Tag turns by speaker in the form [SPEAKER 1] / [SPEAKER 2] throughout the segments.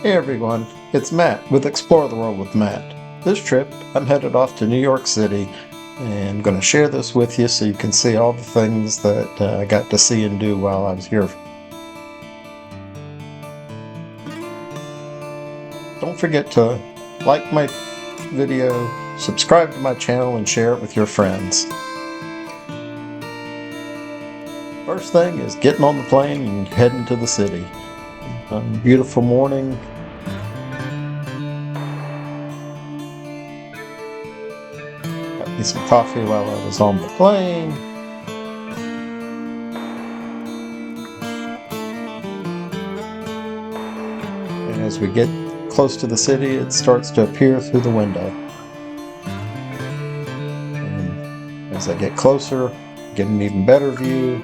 [SPEAKER 1] Hey everyone, it's Matt with Explore the World with Matt. This trip, I'm headed off to New York City and I'm going to share this with you so you can see all the things that I got to see and do while I was here. Don't forget to like my video, subscribe to my channel, and share it with your friends. First thing is getting on the plane and heading to the city. Beautiful morning. Got me some coffee while I was on the plane. And as we get close to the city, it starts to appear through the window. And as I get closer, get an even better view.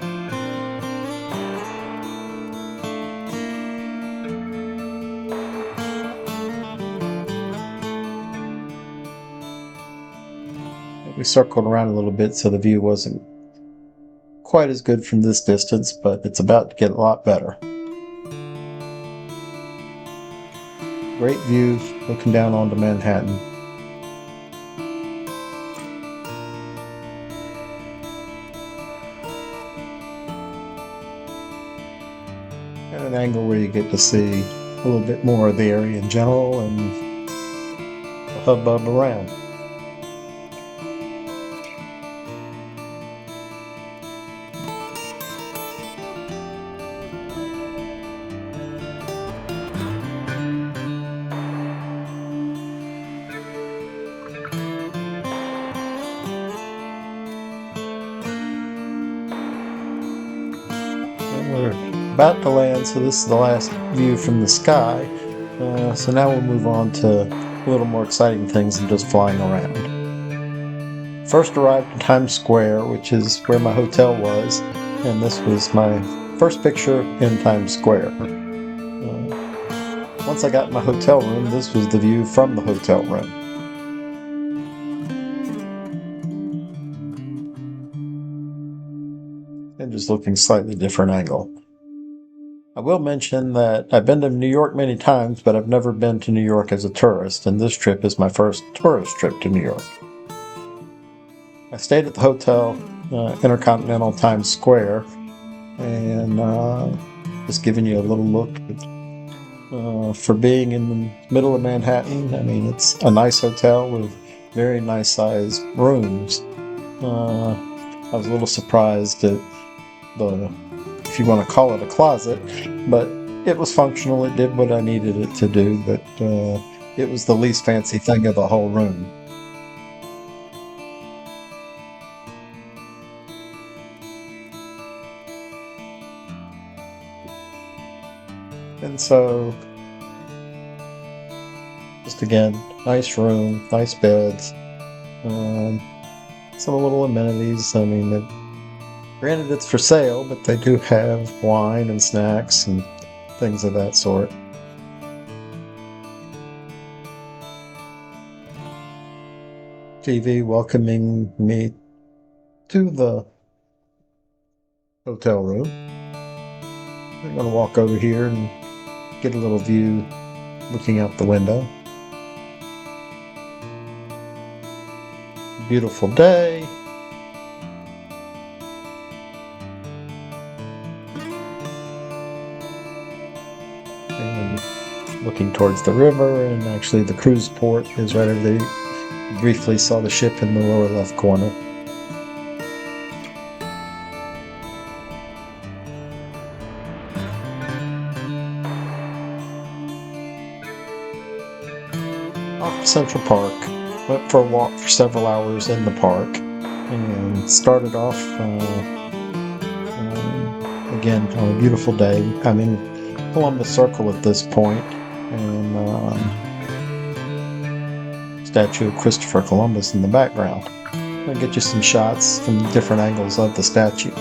[SPEAKER 1] We circled around a little bit so the view wasn't quite as good from this distance, but it's about to get a lot better. Great view looking down onto Manhattan. And an angle where you get to see a little bit more of the area in general and the hubbub around. We're about to land, so this is the last view from the sky. So now we'll move on to a little more exciting things than just flying around. First arrived in Times Square, which is where my hotel was, and this was my first picture in Times Square. Once I got in my hotel room, this was the view from the hotel room. And just looking slightly different angle. I will mention that I've been to New York many times, but I've never been to New York as a tourist, and this trip is my first tourist trip to New York. I stayed at the hotel Intercontinental Times Square, and just giving you a little look for being in the middle of Manhattan. I mean, it's a nice hotel with very nice sized rooms. I was a little surprised at the, if you want to call it a closet, but it was functional. It did what I needed it to do, but it was the least fancy thing of the whole room. And so, just again, nice room, nice beds, some little amenities. I mean, granted it's for sale, but they do have wine and snacks and things of that sort. TV welcoming me to the hotel room. I'm going to walk over here and get a little view looking out the window. Beautiful day. And looking towards the river, and actually the cruise port is right over there. You briefly saw the ship in the lower left corner. Off to Central Park. Went for a walk for several hours in the park and started off again on a beautiful day. I'm in Columbus Circle at this point, and statue of Christopher Columbus in the background. I'll get you some shots from different angles of the statue.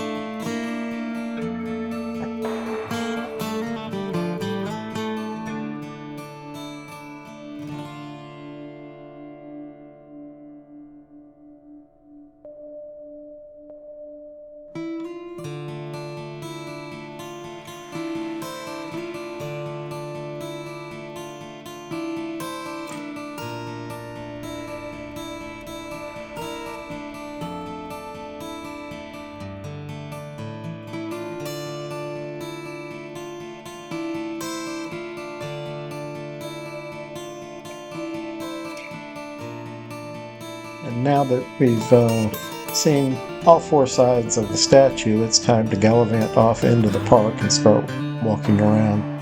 [SPEAKER 1] now that we've seen all four sides of the statue, it's time to gallivant off into the park and start walking around.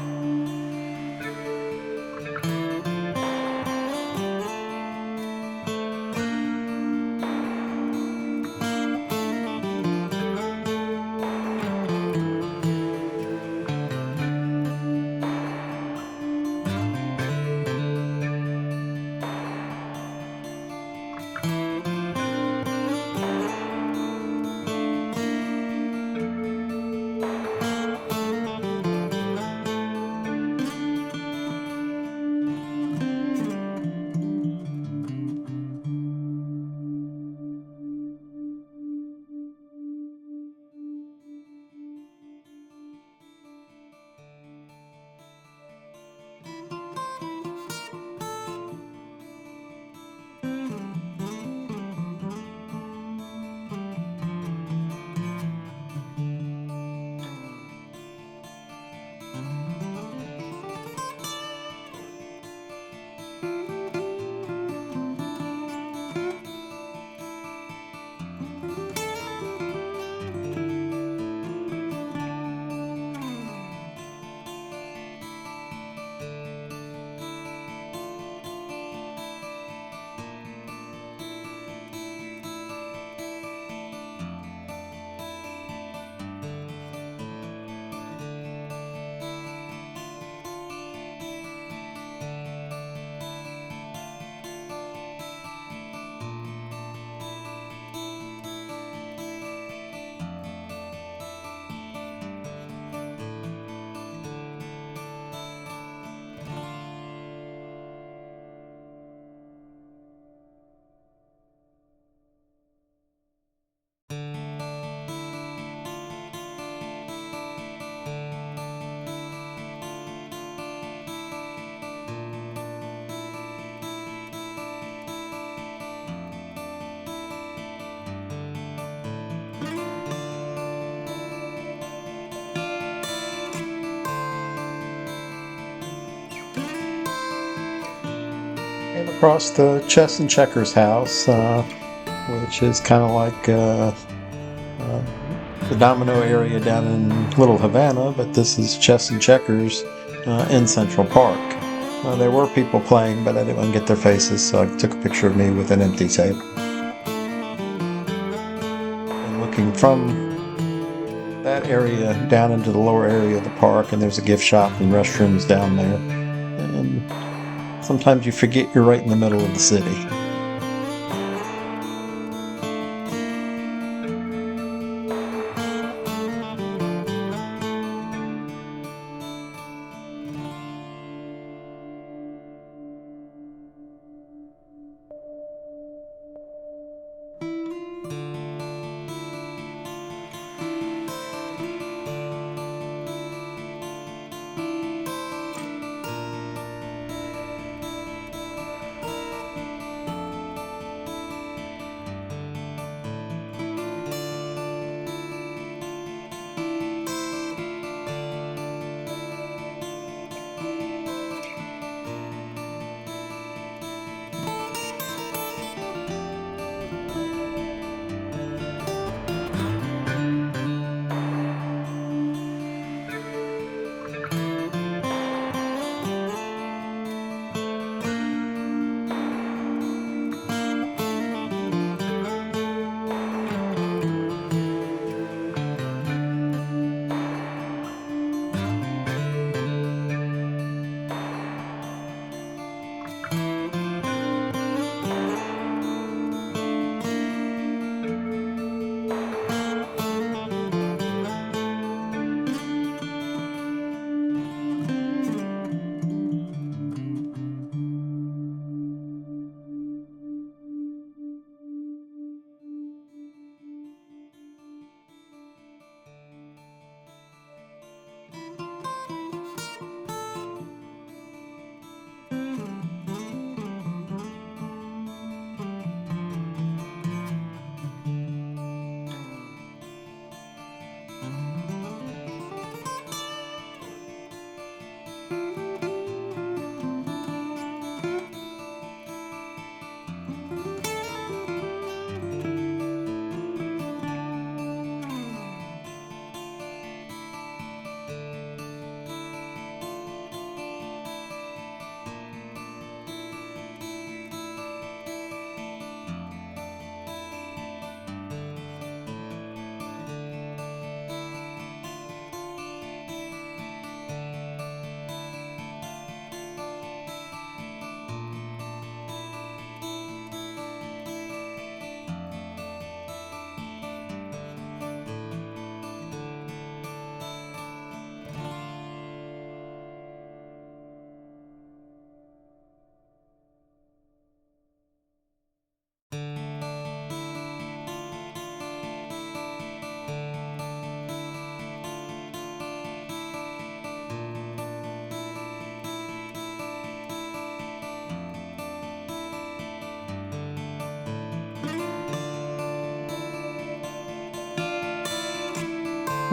[SPEAKER 1] Came across the Chess and Checkers house, which is kind of like the Domino area down in Little Havana, but this is Chess and Checkers in Central Park. There were people playing, but I didn't want to get their faces, so I took a picture of me with an empty table. And looking from that area down into the lower area of the park, and there's a gift shop and restrooms down there. And sometimes you forget you're right in the middle of the city.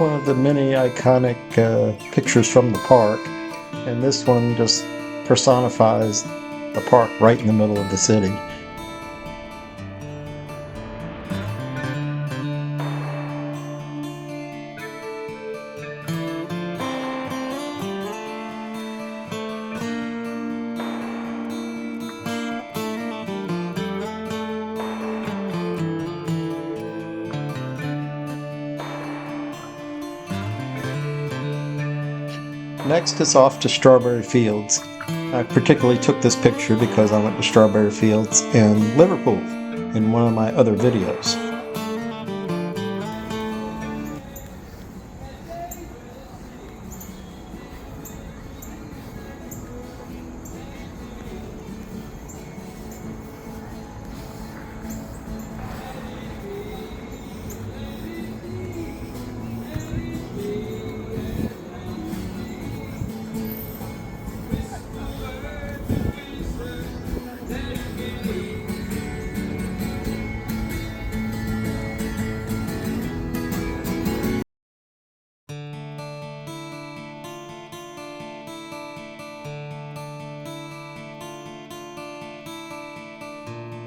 [SPEAKER 1] one of the many iconic pictures from the park, and this one just personifies the park right in the middle of the city. Next is off to Strawberry Fields. I particularly took this picture because I went to Strawberry Fields in Liverpool in one of my other videos.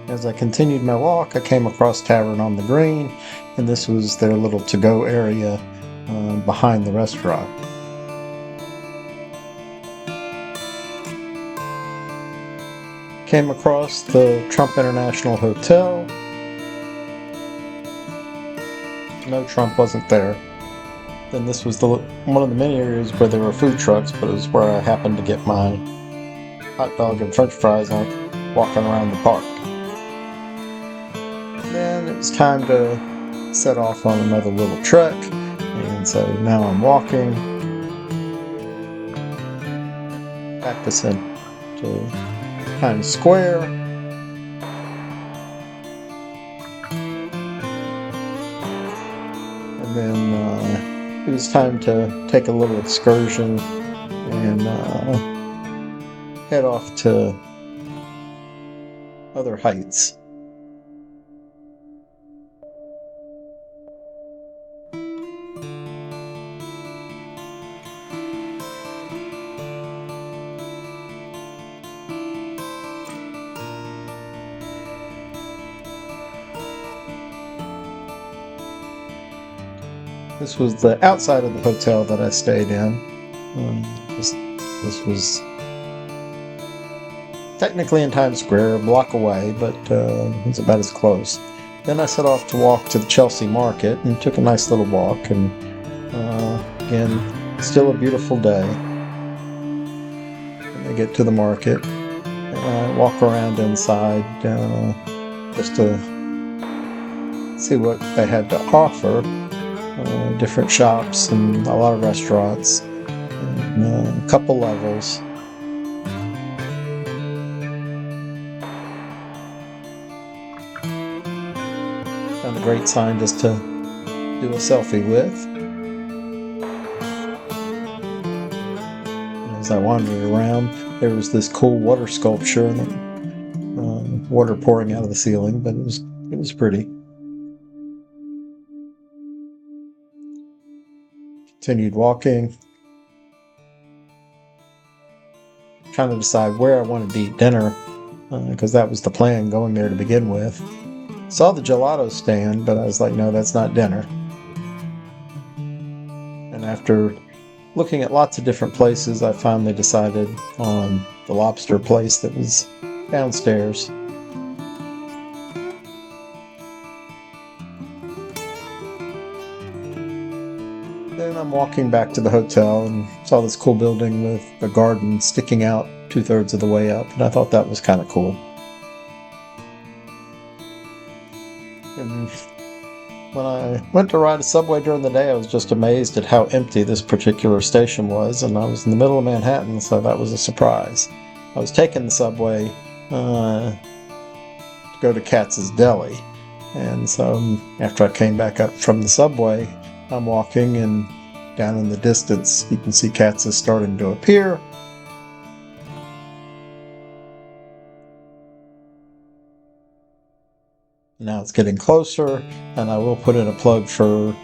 [SPEAKER 1] As I continued my walk, I came across Tavern on the Green, and this was their little to-go area behind the restaurant. Came across the Trump International Hotel. No, Trump wasn't there. Then this was one of the many areas where there were food trucks, but it was where I happened to get my hot dog and french fries on walking around the park. Then it was time to set off on another little trek, and so now I'm walking back to Times Square. And then it was time to take a little excursion and head off to other heights. This was the outside of the hotel that I stayed in. This was technically in Times Square, a block away, but it's about as close. Then I set off to walk to the Chelsea Market and took a nice little walk. And again, still a beautiful day. And I get to the market and I walk around inside just to see what they had to offer. Different shops and a lot of restaurants, and a couple levels. Found a great sign just to do a selfie with. And as I wandered around, there was this cool water sculpture and water pouring out of the ceiling, but it was pretty. Continued walking, trying to decide where I wanted to eat dinner, because that was the plan going there to begin with. Saw the gelato stand, but I was like, no, that's not dinner. And after looking at lots of different places, I finally decided on the lobster place that was downstairs. Then I'm walking back to the hotel and saw this cool building with a garden sticking out 2/3 of the way up, and I thought that was kind of cool. And when I went to ride a subway during the day, I was just amazed at how empty this particular station was, and I was in the middle of Manhattan, so that was a surprise. I was taking the subway to go to Katz's Deli, and so after I came back up from the subway, I'm walking, and down in the distance you can see Katz's starting to appear. Now it's getting closer, and I will put in a plug for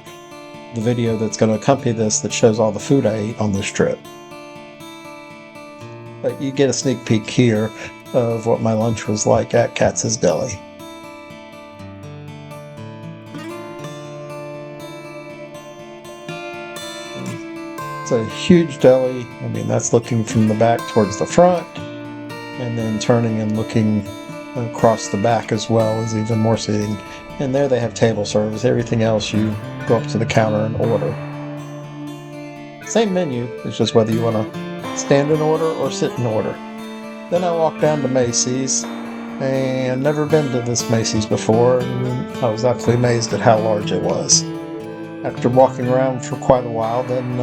[SPEAKER 1] the video that's going to accompany this that shows all the food I ate on this trip. But you get a sneak peek here of what my lunch was like at Katz's Deli. It's a huge deli. I mean, that's looking from the back towards the front, and then turning and looking across the back as well is even more seating. And there they have table service. Everything else you go up to the counter and order. Same menu, it's just whether you want to stand and order or sit and order. Then I walked down to Macy's, and never been to this Macy's before, and I was absolutely amazed at how large it was. After walking around for quite a while, then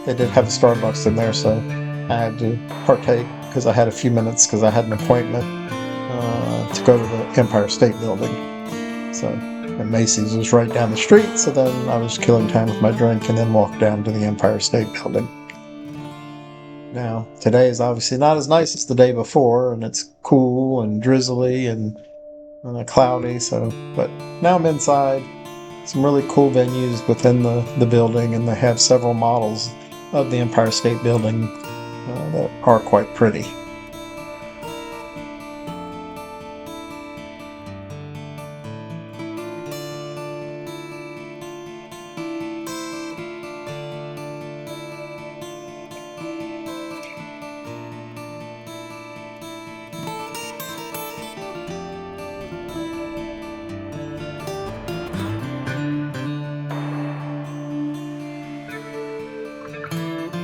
[SPEAKER 1] they did have a Starbucks in there, so I had to partake because I had a few minutes because I had an appointment to go to the Empire State Building. So, and Macy's was right down the street, so then I was killing time with my drink and then walked down to the Empire State Building. Now, today is obviously not as nice as the day before, and it's cool and drizzly and cloudy, but now I'm inside. Some really cool venues within the building, and they have several models of the Empire State Building that are quite pretty.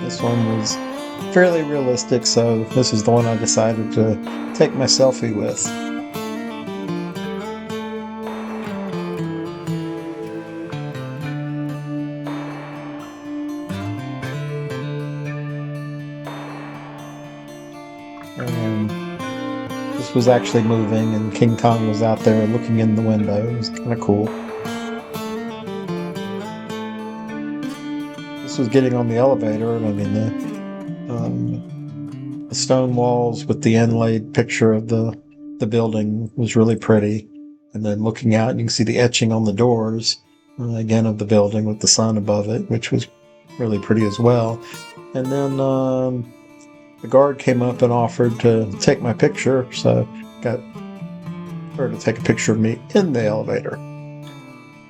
[SPEAKER 1] This one was fairly realistic, so this is the one I decided to take my selfie with. And this was actually moving, and King Kong was out there looking in the window. It was kind of cool. This was getting on the elevator, and I mean the stone walls with the inlaid picture of the building was really pretty. And then looking out, you can see the etching on the doors again of the building with the sun above it, which was really pretty as well. And then the guard came up and offered to take my picture, so got her to take a picture of me in the elevator.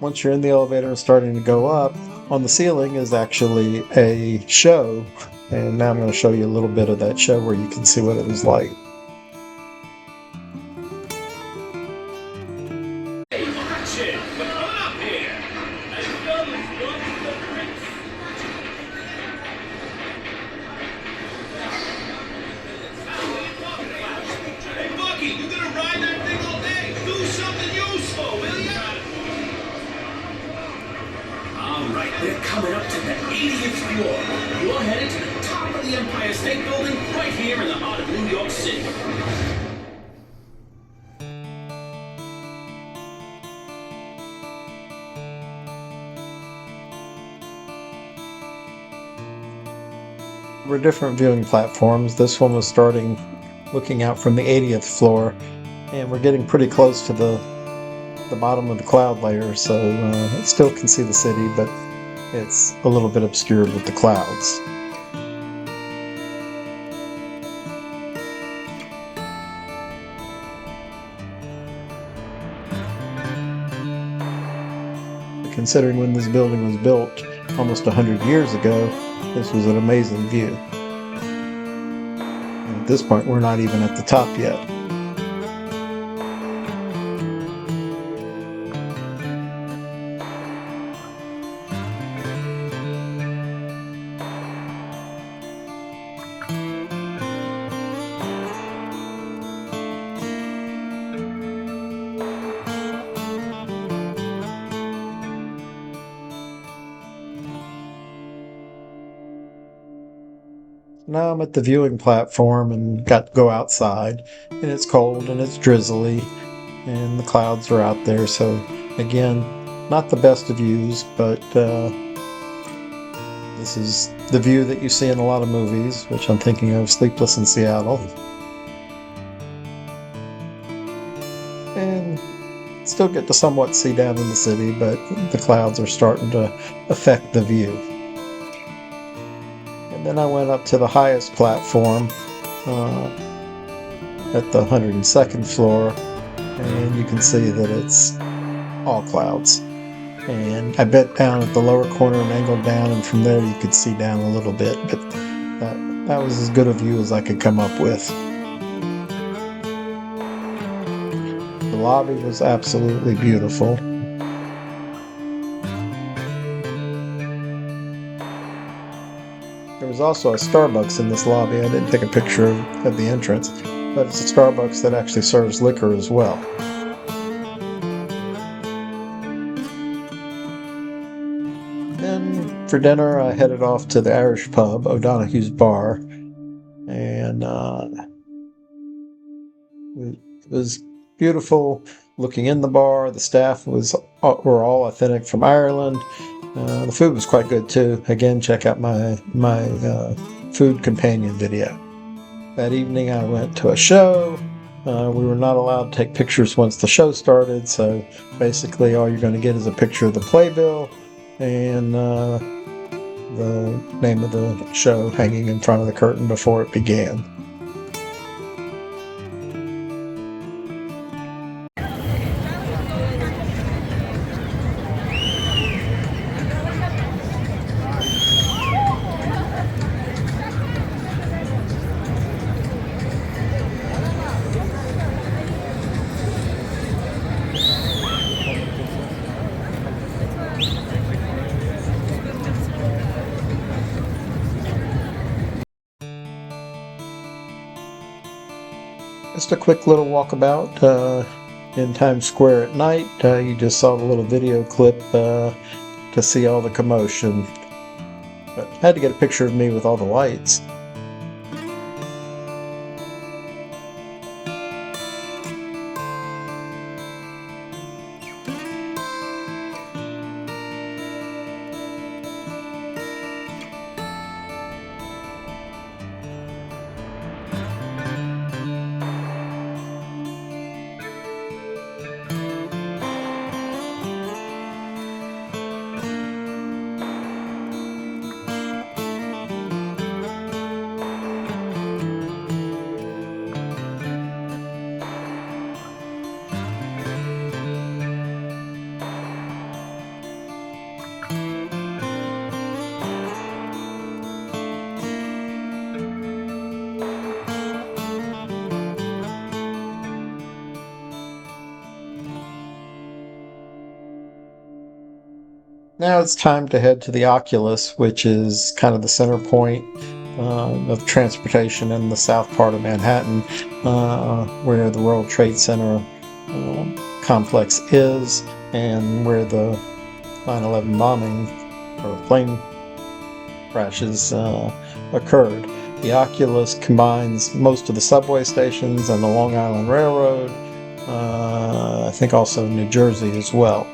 [SPEAKER 1] Once you're in the elevator and starting to go up, on the ceiling is actually a show, and now I'm going to show you a little bit of that show where you can see what it was like.
[SPEAKER 2] We're coming up to the 80th floor. You're headed to the top of the Empire State Building right here in the heart of New York City.
[SPEAKER 1] There were different viewing platforms. This one was starting looking out from the 80th floor, and we're getting pretty close to the bottom of the cloud layer, so it still can see the city, but it's a little bit obscured with the clouds. Considering when this building was built almost 100 years ago, this was an amazing view. And at this point, we're not even at the top yet. Now I'm at the viewing platform and got to go outside, and it's cold and it's drizzly and the clouds are out there, so again, not the best of views, but this is the view that you see in a lot of movies, which I'm thinking of Sleepless in Seattle. And still get to somewhat see down in the city, but the clouds are starting to affect the view. And then I went up to the highest platform at the 102nd floor, and you can see that it's all clouds. And I bent down at the lower corner and angled down, and from there you could see down a little bit, but that was as good a view as I could come up with. The lobby was absolutely beautiful. There was also a Starbucks in this lobby. I didn't take a picture of the entrance, but it's a Starbucks that actually serves liquor as well. Then for dinner, I headed off to the Irish pub, O'Donoghue's Bar, and it was beautiful looking in the bar. The staff were all authentic from Ireland. The food was quite good too. Again, check out my food companion video. That evening I went to a show. We were not allowed to take pictures once the show started, so basically all you're going to get is a picture of the playbill and the name of the show hanging in front of the curtain before it began. Just a quick little walkabout in Times Square at night. You just saw the little video clip to see all the commotion. But I had to get a picture of me with all the lights. Now it's time to head to the Oculus, which is kind of the center point of transportation in the south part of Manhattan, where the World Trade Center complex is, and where the 9/11 bombing or plane crashes occurred. The Oculus combines most of the subway stations and the Long Island Railroad, I think also New Jersey as well.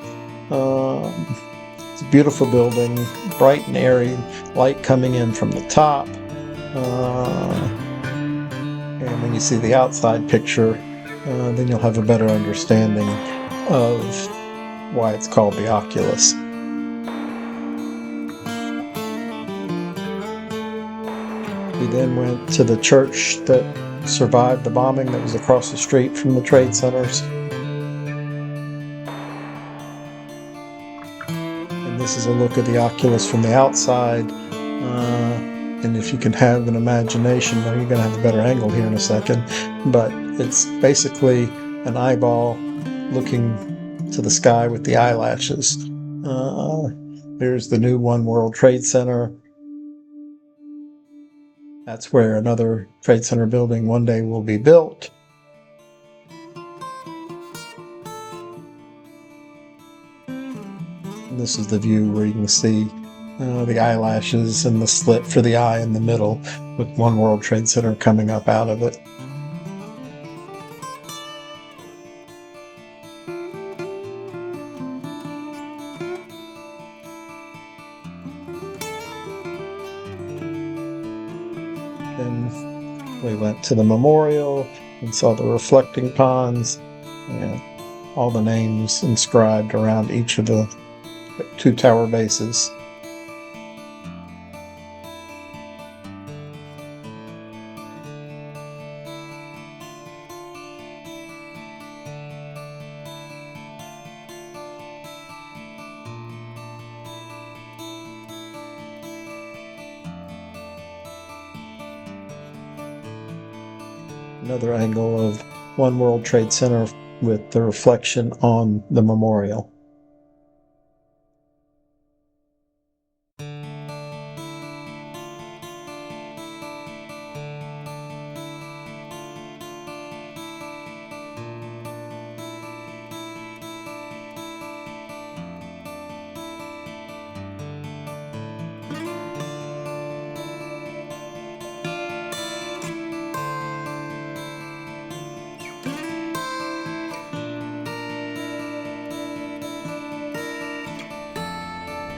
[SPEAKER 1] It's a beautiful building, bright and airy, light coming in from the top. And when you see the outside picture, then you'll have a better understanding of why it's called the Oculus. We then went to the church that survived the bombing that was across the street from the trade centers. This is a look at the Oculus from the outside, and if you can have an imagination, now you're going to have a better angle here in a second, but it's basically an eyeball looking to the sky with the eyelashes. There's the new One World Trade Center. That's where another Trade Center building one day will be built. This is the view where you can see the eyelashes and the slit for the eye in the middle, with One World Trade Center coming up out of it. Then we went to the memorial and saw the reflecting ponds. And all the names inscribed around each of the 2 tower bases. Another angle of One World Trade Center with the reflection on the memorial.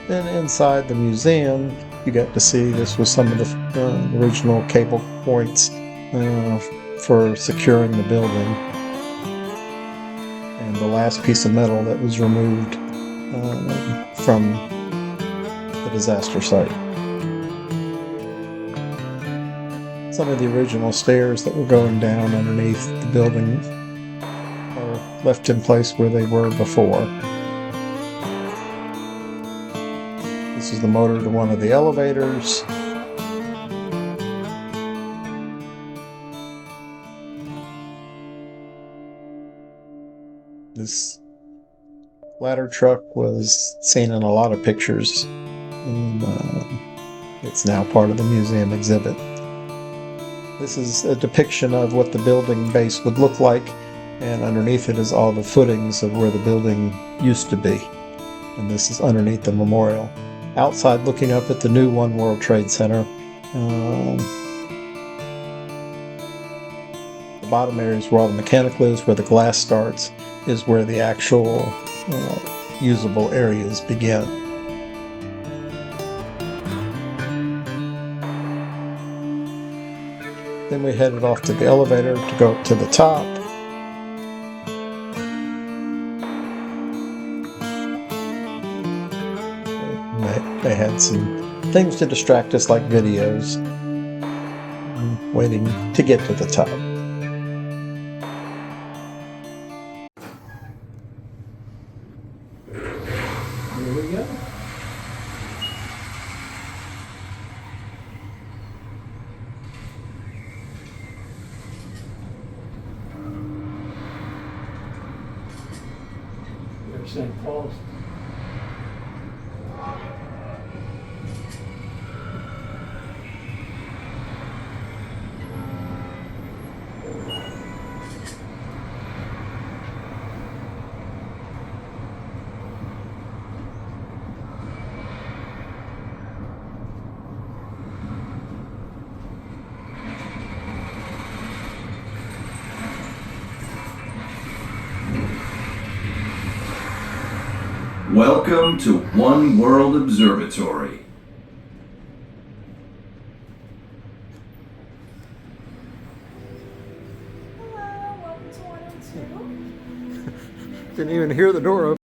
[SPEAKER 1] Then inside the museum, you got to see this was some of the original cable points for securing the building. And the last piece of metal that was removed from the disaster site. Some of the original stairs that were going down underneath the building are left in place where they were before. This is the motor to one of the elevators. This ladder truck was seen in a lot of pictures, and it's now part of the museum exhibit. This is a depiction of what the building base would look like, and underneath it is all the footings of where the building used to be. And this is underneath the memorial. Outside, looking up at the new One World Trade Center, the bottom area is where all the mechanical is, where the glass starts, is where the actual usable areas begin. Then we headed off to the elevator to go up to the top. They had some things to distract us, like videos, waiting to get to the top. Here we go. There's St. Paul's.
[SPEAKER 2] Welcome to One World Observatory.
[SPEAKER 3] Hello, welcome to 102.
[SPEAKER 1] Didn't even hear the door open.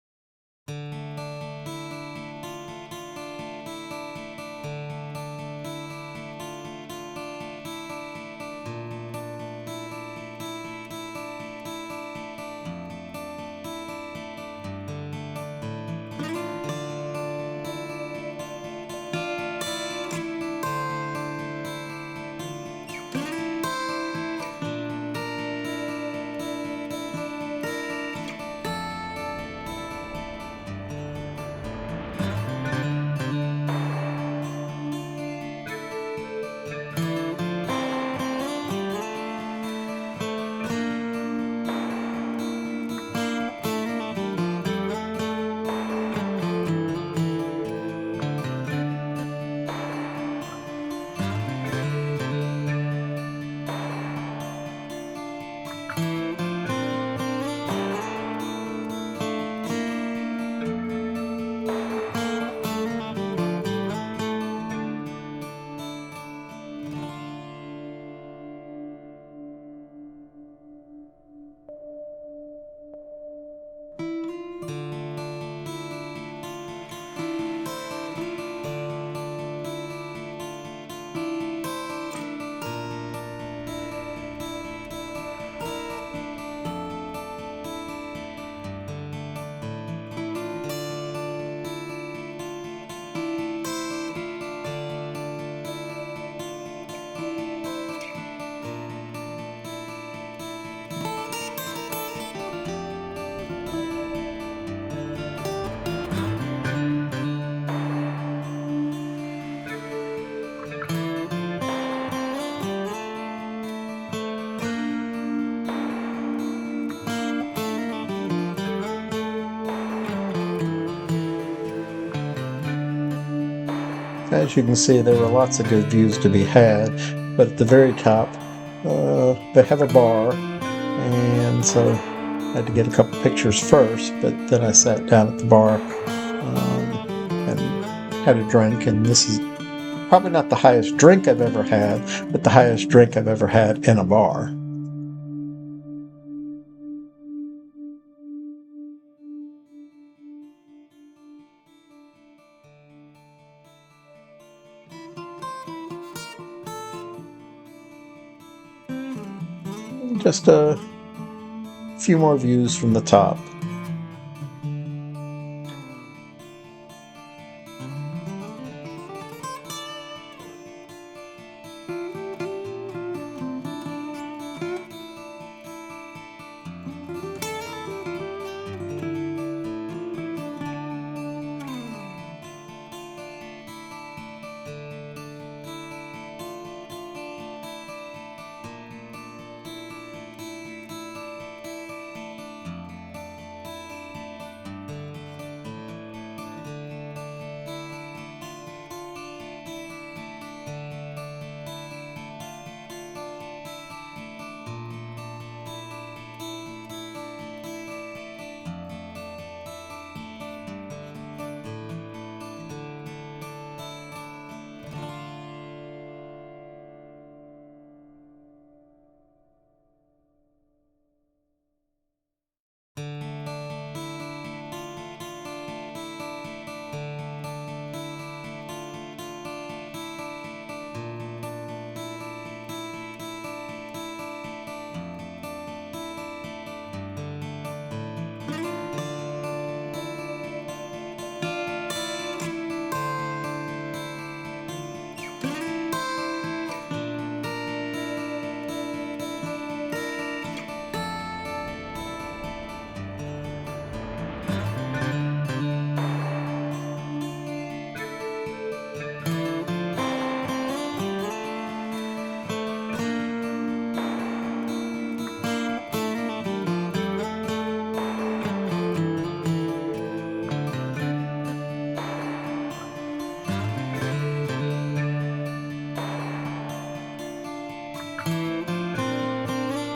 [SPEAKER 1] As you can see, there were lots of good views to be had, but at the very top, they have a bar, and so I had to get a couple pictures first, but then I sat down at the bar and had a drink, and this is probably not the highest drink I've ever had, but the highest drink I've ever had in a bar. Just a few more views from the top.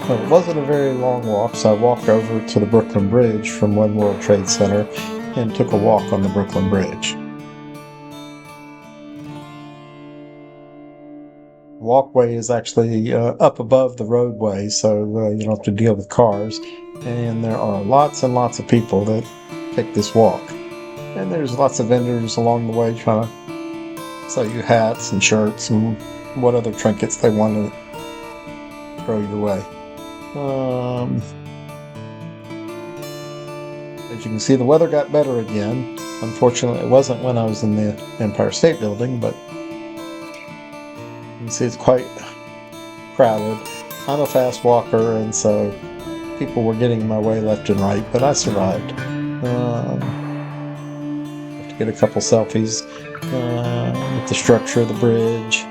[SPEAKER 1] Well, it wasn't a very long walk, so I walked over to the Brooklyn Bridge from One World Trade Center and took a walk on the Brooklyn Bridge. The walkway is actually up above the roadway, so you don't have to deal with cars. And there are lots and lots of people that take this walk. And there's lots of vendors along the way trying to sell you hats and shirts and what other trinkets they want to throw your way. As you can see, the weather got better again. Unfortunately, it wasn't when I was in the Empire State Building, but you can see it's quite crowded. I'm a fast walker, and so people were getting in my way left and right, but I survived. Have to get a couple selfies with the structure of the bridge.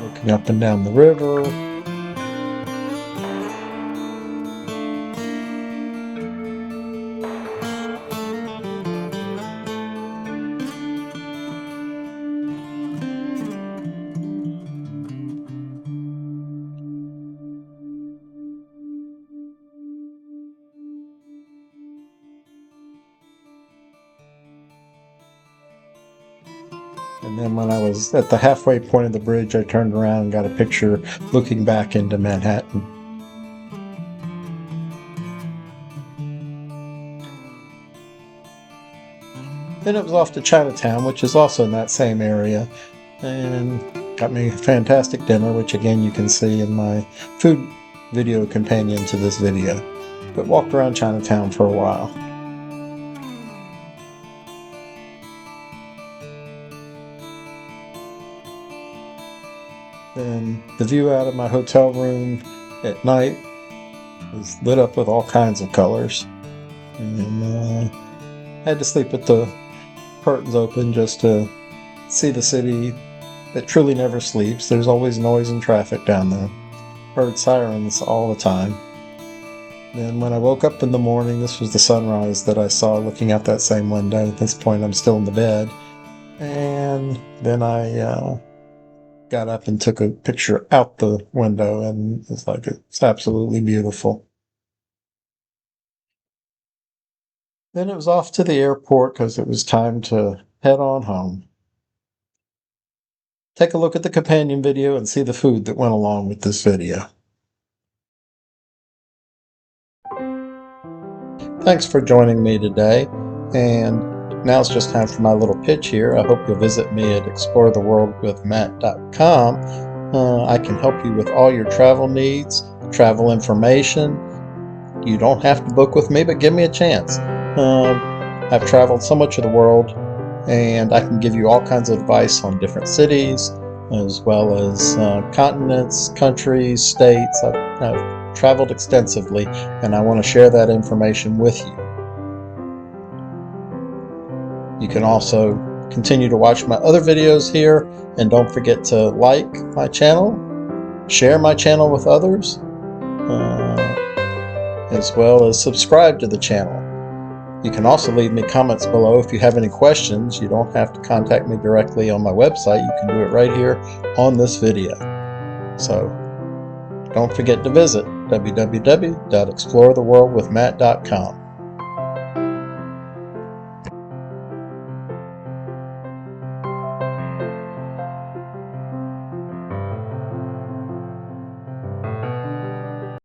[SPEAKER 1] Looking up and down the river. And then when I was at the halfway point of the bridge, I turned around and got a picture looking back into Manhattan. Then it was off to Chinatown, which is also in that same area, and got me a fantastic dinner, which again you can see in my food video companion to this video. But walked around Chinatown for a while. Then the view out of my hotel room at night was lit up with all kinds of colors. And I had to sleep with the curtains open just to see the city that truly never sleeps. There's always noise and traffic down there. Heard sirens all the time. Then when I woke up in the morning, this was the sunrise that I saw looking out that same window. At this point, I'm still in the bed. And then I got up and took a picture out the window, and it's absolutely beautiful. Then it was off to the airport because it was time to head on home. Take a look at the companion video and see the food that went along with this video. Thanks for joining me today, and now it's just time for my little pitch here. I hope you'll visit me at exploretheworldwithmatt.com. I can help you with all your travel needs, travel information. You don't have to book with me, but give me a chance. I've traveled so much of the world, and I can give you all kinds of advice on different cities, as well as continents, countries, states. I've traveled extensively, and I want to share that information with you. You can also continue to watch my other videos here, and don't forget to like my channel, share my channel with others, as well as subscribe to the channel. You can also leave me comments below if you have any questions. You don't have to contact me directly on my website. You can do it right here on this video. So don't forget to visit www.exploretheworldwithmatt.com.